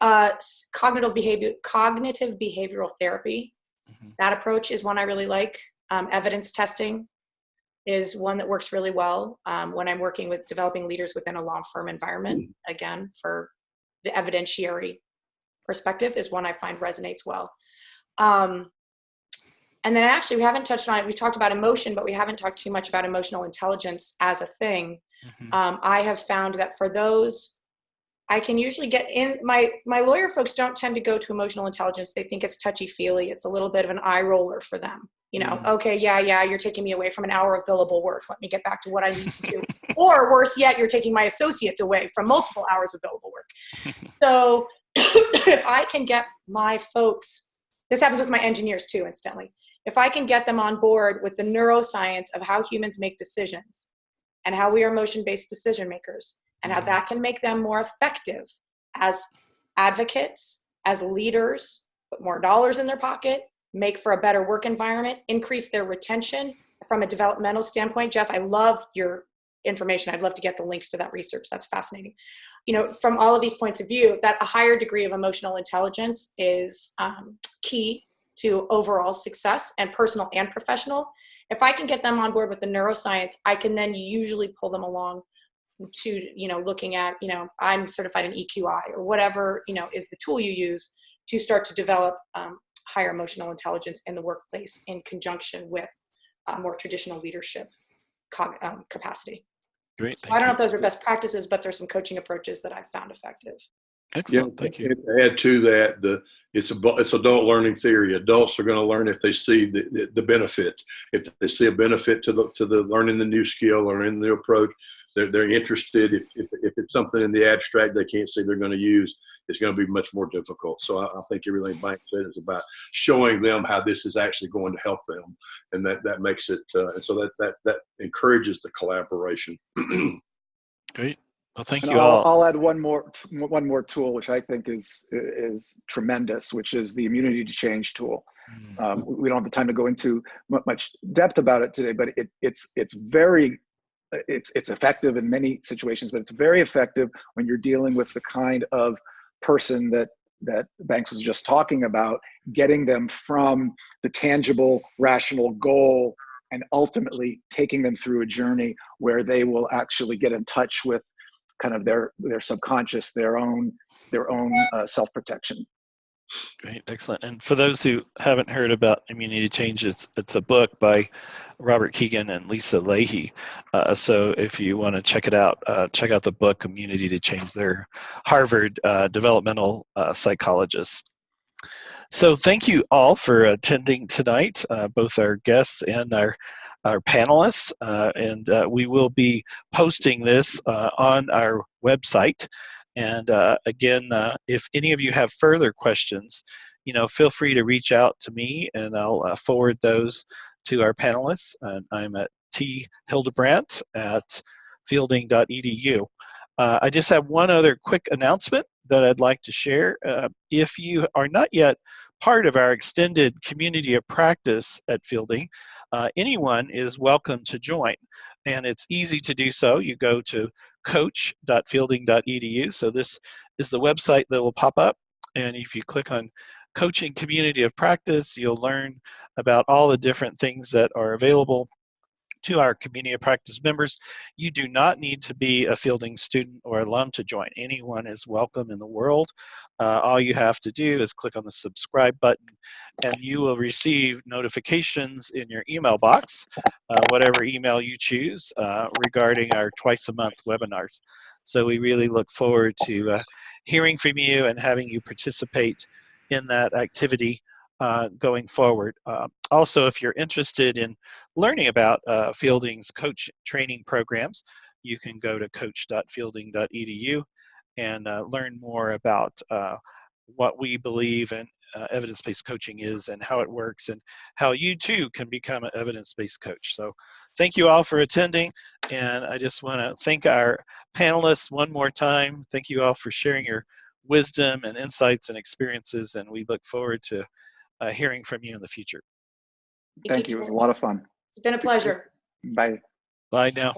Cognitive behavioral therapy. That approach is one I really like. Evidence testing is one that works really well when I'm working with developing leaders within a law firm environment. Again, for the evidentiary perspective is one I find resonates well. And then actually, we haven't touched on it. We talked about emotion, but we haven't talked too much about emotional intelligence as a thing. I have found that for those, I can usually get in, my lawyer folks don't tend to go to emotional intelligence. They think it's touchy-feely. It's a little bit of an eye roller for them. Okay, yeah, you're taking me away from an hour of billable work. Let me get back to what I need to do. Or worse yet, you're taking my associates away from multiple hours of billable work. So if I can get my folks, this happens with my engineers too, incidentally. If I can get them on board with the neuroscience of how humans make decisions and how we are emotion-based decision makers and how that can make them more effective as advocates, as leaders, put more dollars in their pocket, make for a better work environment, increase their retention from a developmental standpoint. Jeff, I love your information. I'd love to get the links to that research. That's fascinating. From all of these points of view, that a higher degree of emotional intelligence is key to overall success, and personal and professional. If I can get them on board with the neuroscience, I can then usually pull them along to, looking at, I'm certified in EQI or whatever, is the tool you use to start to develop higher emotional intelligence in the workplace in conjunction with more traditional leadership capacity. Great. So I don't know if those are best practices, but there's some coaching approaches that I've found effective. Excellent. Thank you. To add to that, it's adult learning theory. Adults are going to learn if they see the benefit. If they see a benefit to the learning the new skill or in the approach, they're interested. If it's something in the abstract they can't see they're going to use, it's going to be much more difficult. So I think everything Mike said is about showing them how this is actually going to help them, and that makes it. And so that encourages the collaboration. Great. Well, thank and you all. I'll add one more tool, which I think is tremendous, which is the immunity to change tool. We don't have the time to go into much depth about it today, but it's effective in many situations, but it's very effective when you're dealing with the kind of person that Banks was just talking about, getting them from the tangible, rational goal and ultimately taking them through a journey where they will actually get in touch with kind of their subconscious, their own self-protection. Great, excellent. And for those who haven't heard about immunity change, it's a book by Robert Keegan and Lisa Leahy. So if you want to check it out, check out the book Immunity to Change. They're Harvard developmental psychologists. So thank you all for attending tonight, both our guests and our panelists, and we will be posting this on our website. And again, if any of you have further questions, feel free to reach out to me, and I'll forward those to our panelists. And I'm at thildebrandt@fielding.edu. I just have one other quick announcement that I'd like to share. If you are not yet part of our extended community of practice at Fielding, anyone is welcome to join. And it's easy to do so. You go to coach.fielding.edu. So this is the website that will pop up. And if you click on Coaching Community of Practice, you'll learn about all the different things that are available to our community of practice members. You do not need to be a Fielding student or alum to join. Anyone is welcome in the world. All you have to do is click on the subscribe button, and you will receive notifications in your email box, whatever email you choose, regarding our twice-a-month webinars. So we really look forward to hearing from you and having you participate in that activity going forward. Also, if you're interested in learning about Fielding's coach training programs, you can go to coach.fielding.edu and learn more about what we believe in evidence-based coaching is and how it works and how you too can become an evidence-based coach. So thank you all for attending, and I just want to thank our panelists one more time. Thank you all for sharing your wisdom and insights and experiences, and we look forward to hearing from you in the future. Thank you. It was a lot of fun. It's been a pleasure. Bye. Bye now.